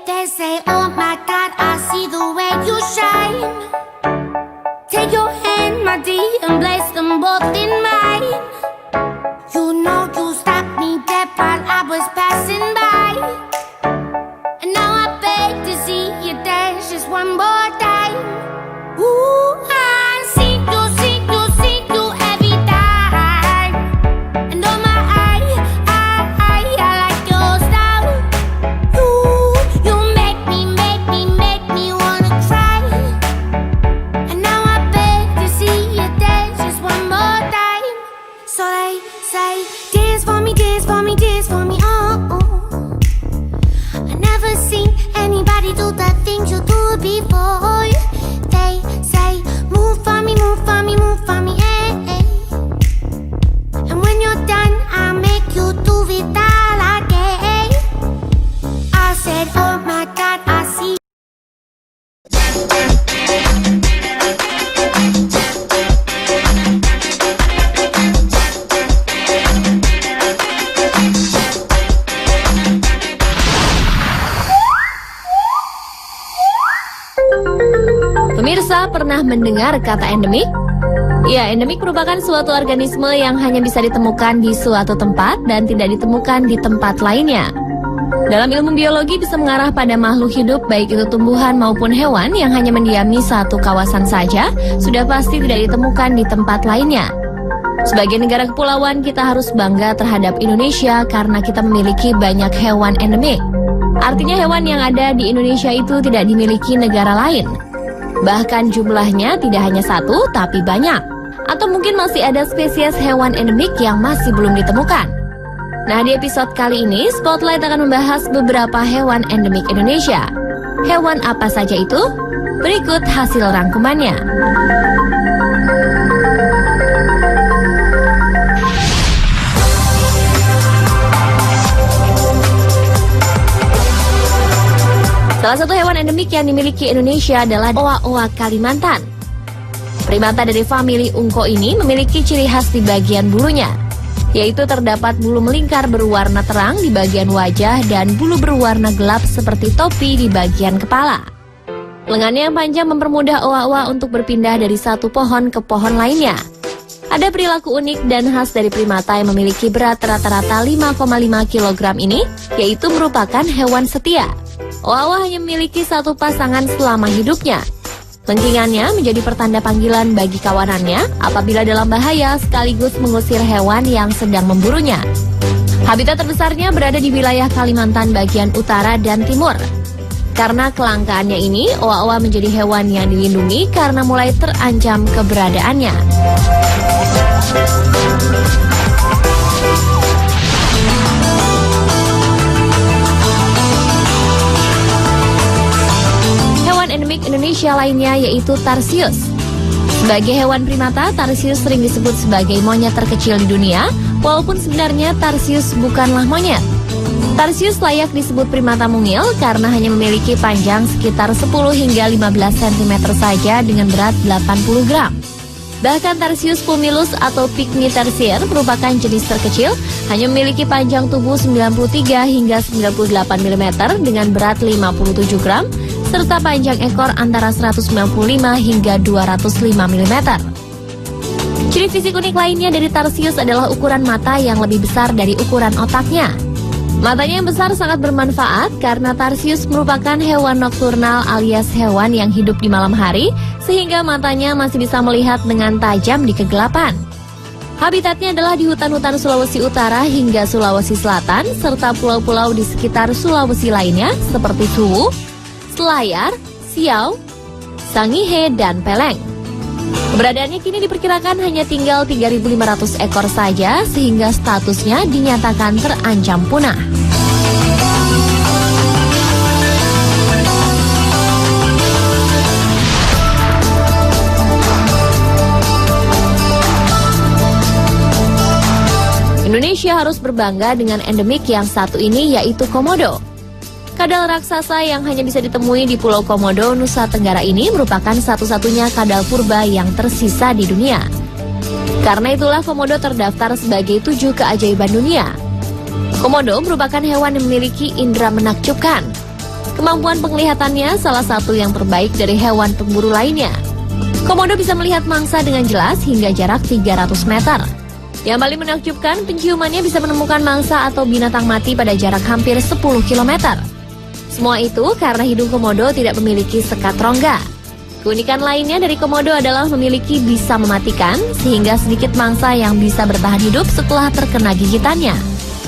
They say, oh my God, I see the way you shine. Take your hand, my dear, and place them both in mine. You know you stopped me dead while I was passing by. And now I beg to see you dance just one more time. Ooh, I see you every time. And oh my, I like your style. You make me wanna cry. And now I beg to see you dance just one more time. So they say, dance for me, dance for me, dance for me, oh, oh. I never seen anybody do the things you do before. They say, move for me, move for me, move for me, eh, eh. And when you're done, I'll make you do it all again. I said, oh my God, I see. Pemirsa pernah mendengar kata endemik? Ya, endemik merupakan suatu organisme yang hanya bisa ditemukan di suatu tempat dan tidak ditemukan di tempat lainnya. Dalam ilmu biologi bisa mengarah pada makhluk hidup baik itu tumbuhan maupun hewan yang hanya mendiami satu kawasan saja, sudah pasti tidak ditemukan di tempat lainnya. Sebagai negara kepulauan, kita harus bangga terhadap Indonesia karena kita memiliki banyak hewan endemik. Artinya hewan yang ada di Indonesia itu tidak dimiliki negara lain. Bahkan jumlahnya tidak hanya satu, tapi banyak. Atau mungkin masih ada spesies hewan endemik yang masih belum ditemukan. Nah, di episode kali ini, Spotlight akan membahas beberapa hewan endemik Indonesia. Hewan apa saja itu? Berikut hasil rangkumannya. Salah satu hewan endemik yang dimiliki Indonesia adalah oa-oa Kalimantan. Primata dari famili ungko ini memiliki ciri khas di bagian bulunya, yaitu terdapat bulu melingkar berwarna terang di bagian wajah dan bulu berwarna gelap seperti topi di bagian kepala. Lengannya yang panjang mempermudah oa-oa untuk berpindah dari satu pohon ke pohon lainnya. Ada perilaku unik dan khas dari primata yang memiliki berat rata-rata 5,5 kg ini, yaitu merupakan hewan setia. Oa-oa hanya memiliki satu pasangan selama hidupnya. Lengkingannya menjadi pertanda panggilan bagi kawanannya apabila dalam bahaya sekaligus mengusir hewan yang sedang memburunya. Habitat terbesarnya berada di wilayah Kalimantan bagian utara dan timur. Karena kelangkaannya ini, oa-oa menjadi hewan yang dilindungi karena mulai terancam keberadaannya. Endemik Indonesia lainnya yaitu tarsius. Sebagai hewan primata, tarsius sering disebut sebagai monyet terkecil di dunia, walaupun sebenarnya tarsius bukanlah monyet. Tarsius layak disebut primata mungil karena hanya memiliki panjang sekitar 10 hingga 15 cm saja dengan berat 80 gram. Bahkan Tarsius pumilus atau Pygmy tarsier merupakan jenis terkecil, hanya memiliki panjang tubuh 93 hingga 98 mm dengan berat 57 gram, serta panjang ekor antara 195 hingga 205 mm. Ciri fisik unik lainnya dari Tarsius adalah ukuran mata yang lebih besar dari ukuran otaknya. Matanya yang besar sangat bermanfaat karena Tarsius merupakan hewan nokturnal alias hewan yang hidup di malam hari, sehingga matanya masih bisa melihat dengan tajam di kegelapan. Habitatnya adalah di hutan-hutan Sulawesi Utara hingga Sulawesi Selatan, serta pulau-pulau di sekitar Sulawesi lainnya seperti Suwu, Selayar, Siau, Sangihe, dan Peleng. Keberadaannya kini diperkirakan hanya tinggal 3.500 ekor saja, sehingga statusnya dinyatakan terancam punah. Indonesia harus berbangga dengan endemik yang satu ini, yaitu komodo. Kadal raksasa yang hanya bisa ditemui di Pulau Komodo, Nusa Tenggara ini merupakan satu-satunya kadal purba yang tersisa di dunia. Karena itulah komodo terdaftar sebagai 7 keajaiban dunia. Komodo merupakan hewan yang memiliki indera menakjubkan. Kemampuan penglihatannya salah satu yang terbaik dari hewan pemburu lainnya. Komodo bisa melihat mangsa dengan jelas hingga jarak 300 meter. Yang paling menakjubkan, penciumannya bisa menemukan mangsa atau binatang mati pada jarak hampir 10 km. Semua itu karena hidung komodo tidak memiliki sekat rongga. Keunikan lainnya dari komodo adalah memiliki bisa mematikan, sehingga sedikit mangsa yang bisa bertahan hidup setelah terkena gigitannya.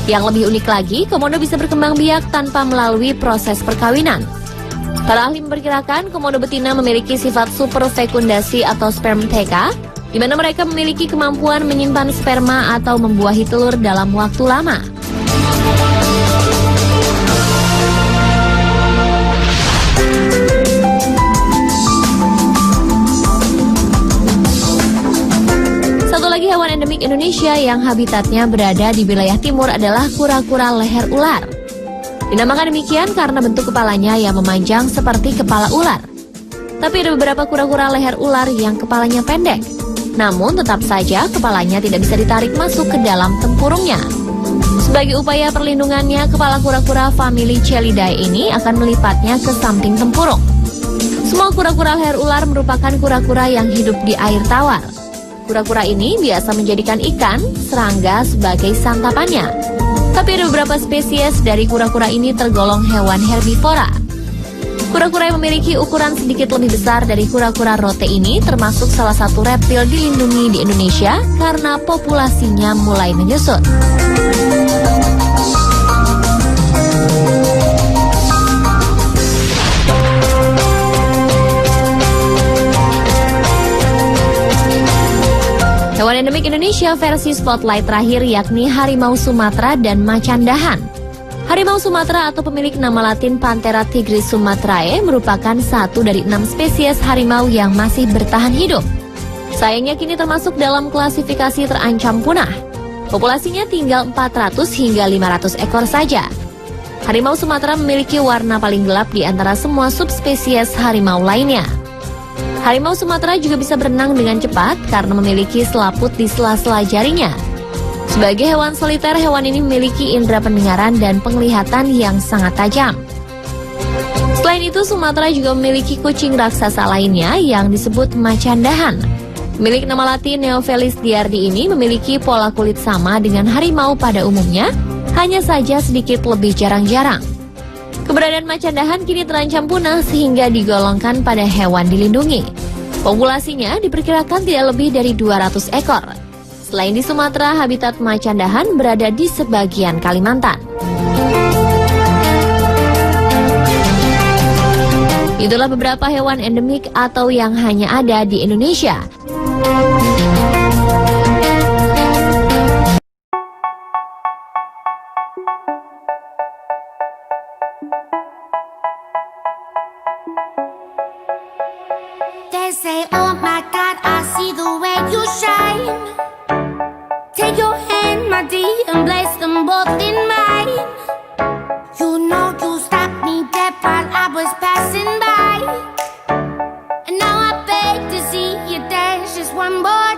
Yang lebih unik lagi, komodo bisa berkembang biak tanpa melalui proses perkawinan. Para ahli memperkirakan komodo betina memiliki sifat superfekundasi atau spermtheca, di mana mereka memiliki kemampuan menyimpan sperma atau membuahi telur dalam waktu lama. Satu lagi hewan endemik Indonesia yang habitatnya berada di wilayah timur adalah kura-kura leher ular. Dinamakan demikian karena bentuk kepalanya yang memanjang seperti kepala ular. Tapi ada beberapa kura-kura leher ular yang kepalanya pendek. Namun tetap saja kepalanya tidak bisa ditarik masuk ke dalam tempurungnya. Sebagai upaya perlindungannya, kepala kura-kura famili Celidae ini akan melipatnya ke samping tempurung. Semua kura-kura leher ular merupakan kura-kura yang hidup di air tawar. Kura-kura ini biasa menjadikan ikan, serangga sebagai santapannya. Tapi ada beberapa spesies dari kura-kura ini tergolong hewan herbivora. Kura-kura yang memiliki ukuran sedikit lebih besar dari kura-kura rote ini termasuk salah satu reptil dilindungi di Indonesia karena populasinya mulai menyusut. Hewan endemik Indonesia versi Spotlight terakhir yakni harimau Sumatera dan macan dahan. Harimau Sumatera atau pemilik nama latin Panthera tigris sumatrae merupakan satu dari 6 spesies harimau yang masih bertahan hidup. Sayangnya kini termasuk dalam klasifikasi terancam punah. Populasinya tinggal 400 hingga 500 ekor saja. Harimau Sumatera memiliki warna paling gelap di antara semua subspesies harimau lainnya. Harimau Sumatera juga bisa berenang dengan cepat karena memiliki selaput di sela-sela jarinya. Sebagai hewan soliter, hewan ini memiliki indera pendengaran dan penglihatan yang sangat tajam. Selain itu, Sumatera juga memiliki kucing raksasa lainnya yang disebut macan dahan. Milik nama latin Neofelis giardi ini memiliki pola kulit sama dengan harimau pada umumnya, hanya saja sedikit lebih jarang-jarang. Keberadaan macan dahan kini terancam punah sehingga digolongkan pada hewan dilindungi. Populasinya diperkirakan tidak lebih dari 200 ekor. Selain di Sumatera, habitat macan dahan berada di sebagian Kalimantan. Itulah beberapa hewan endemik atau yang hanya ada di Indonesia. They say, oh my God, I see the way you shine. Take your hand, my dear, and place them both in mine. You know you stopped me dead while I was passing by. And now I beg to see you dance just one more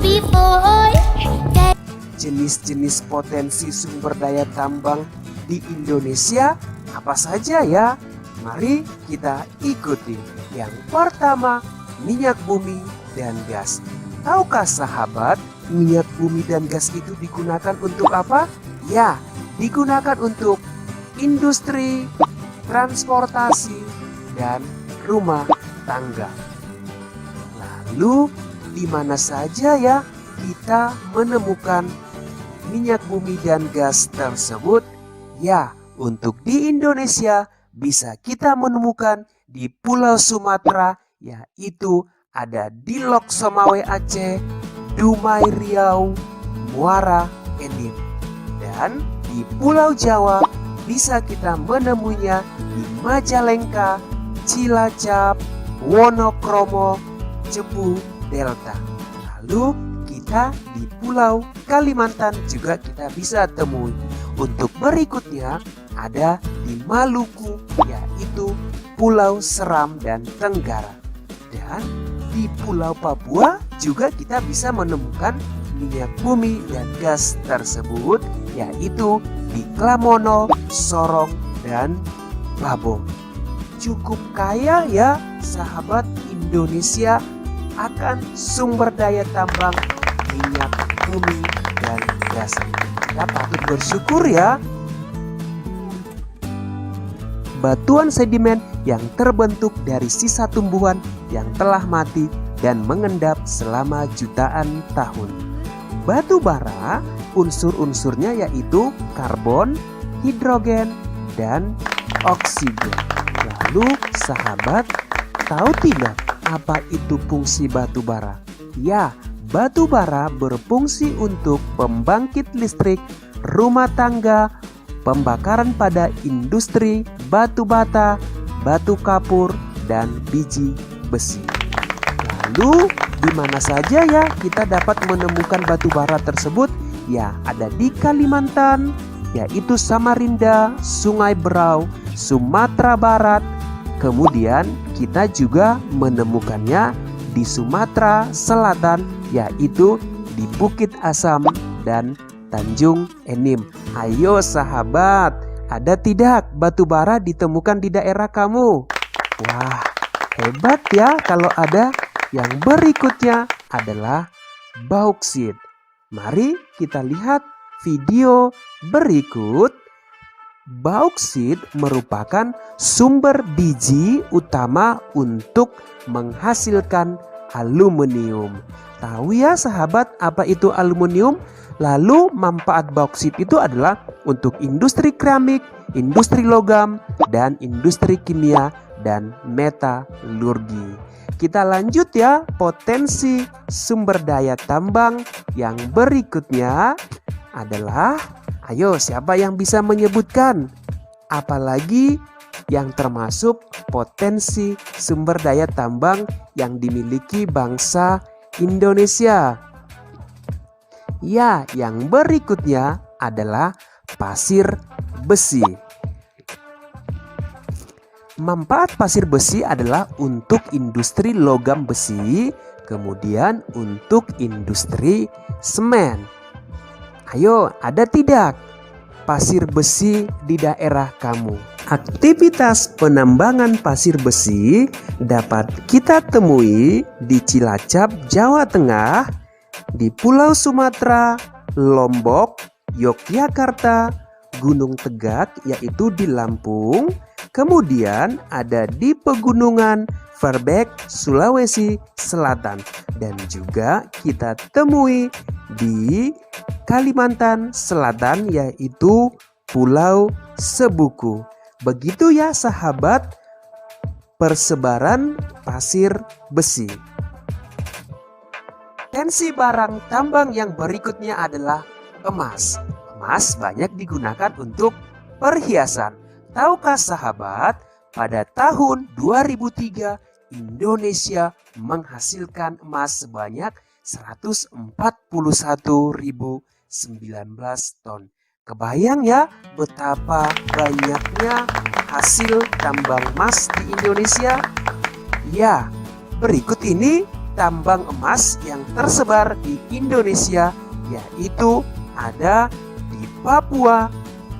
before. Jenis-jenis potensi sumber daya tambang di Indonesia apa saja ya? Mari kita ikuti. Yang pertama, minyak bumi dan gas. Tahukah sahabat, minyak bumi dan gas itu digunakan untuk apa? Ya, digunakan untuk industri, transportasi, dan rumah tangga. Lalu, di mana saja ya kita menemukan minyak bumi dan gas tersebut? Ya, untuk di Indonesia bisa kita menemukan di Pulau Sumatera, yaitu ada di Lok Somawe Aceh, Dumai Riau, Muara Enim. Dan di Pulau Jawa bisa kita menemuinya di Majalengka, Cilacap, Wonokromo, Cepu Delta. Lalu kita di Pulau Kalimantan juga kita bisa temui. Untuk berikutnya ada di Maluku, yaitu Pulau Seram dan Tenggara. Dan di Pulau Papua juga kita bisa menemukan minyak bumi dan gas tersebut, yaitu di Klamono, Sorong, dan Babon. Cukup kaya ya sahabat Indonesia akan sumber daya tambang minyak bumi dan gas. Kita patut bersyukur ya. Batuan sedimen yang terbentuk dari sisa tumbuhan yang telah mati dan mengendap selama jutaan tahun. Batu bara, unsur-unsurnya yaitu karbon, hidrogen, dan oksigen. Lalu sahabat, tahu tidak apa itu fungsi batu bara? Ya, batu bara berfungsi untuk pembangkit listrik, rumah tangga, pembakaran pada industri, batu bata, batu kapur, dan biji besi. Lalu di mana saja ya kita dapat menemukan batu bara tersebut? Ya, ada di Kalimantan, yaitu Samarinda, Sungai Berau, Sumatera Barat. Kemudian kita juga menemukannya di Sumatera Selatan, yaitu di Bukit Asam dan Tanjung Enim. Ayo sahabat, ada tidak batu bara ditemukan di daerah kamu? Wah, hebat ya kalau ada. Yang berikutnya adalah bauksit. Mari kita lihat video berikut. Bauksit merupakan sumber biji utama untuk menghasilkan aluminium. Tahu ya sahabat apa itu aluminium? Lalu manfaat bauksit itu adalah untuk industri keramik, industri logam, dan industri kimia dan metalurgi. Kita lanjut ya, potensi sumber daya tambang yang berikutnya adalah, ayo siapa yang bisa menyebutkan? Apalagi yang termasuk potensi sumber daya tambang yang dimiliki bangsa Indonesia? Ya, yang berikutnya adalah pasir besi. Manfaat pasir besi adalah untuk industri logam besi, kemudian untuk industri semen. Ayo, ada tidak pasir besi di daerah kamu? Aktivitas penambangan pasir besi dapat kita temui di Cilacap, Jawa Tengah, di Pulau Sumatera, Lombok, Yogyakarta, Gunung Tegak yaitu di Lampung, kemudian ada di Pegunungan Verbek, Sulawesi Selatan, dan juga kita temui di Kalimantan Selatan yaitu Pulau Sebuku. Begitu ya sahabat persebaran pasir besi. Potensi barang tambang yang berikutnya adalah emas. Emas banyak digunakan untuk perhiasan. Tahukah sahabat, pada tahun 2003 Indonesia menghasilkan emas sebanyak 141.019 ton. Kebayang ya betapa banyaknya hasil tambang emas di Indonesia? Ya, berikut ini tambang emas yang tersebar di Indonesia, yaitu ada di Papua,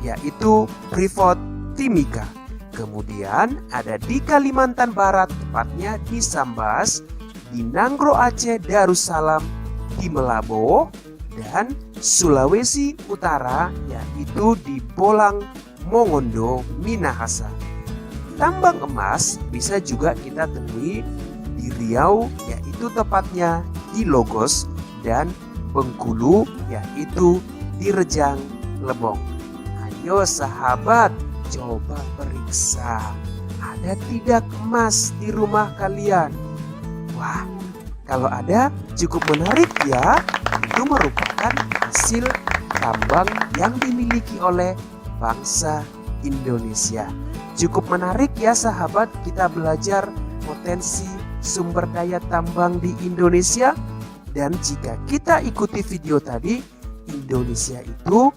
yaitu Freeport Timika. Kemudian ada di Kalimantan Barat, tepatnya di Sambas, di Nanggro Aceh Darussalam, di Melabo, dan Sulawesi Utara, yaitu di Bolang Mongondo, Minahasa. Tambang emas bisa juga kita temui di Riau, yaitu tepatnya di Logos, dan Bengkulu, yaitu di Rejang Lebong. Ayo sahabat, coba periksa, ada tidak emas di rumah kalian? Wah, kalau ada cukup menarik ya. Itu merupakan hasil tambang yang dimiliki oleh bangsa Indonesia. Cukup menarik ya sahabat, kita belajar potensi sumber daya tambang di Indonesia. Dan jika kita ikuti video tadi, Indonesia itu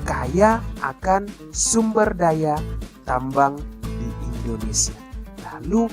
kaya akan sumber daya tambang di Indonesia. Lalu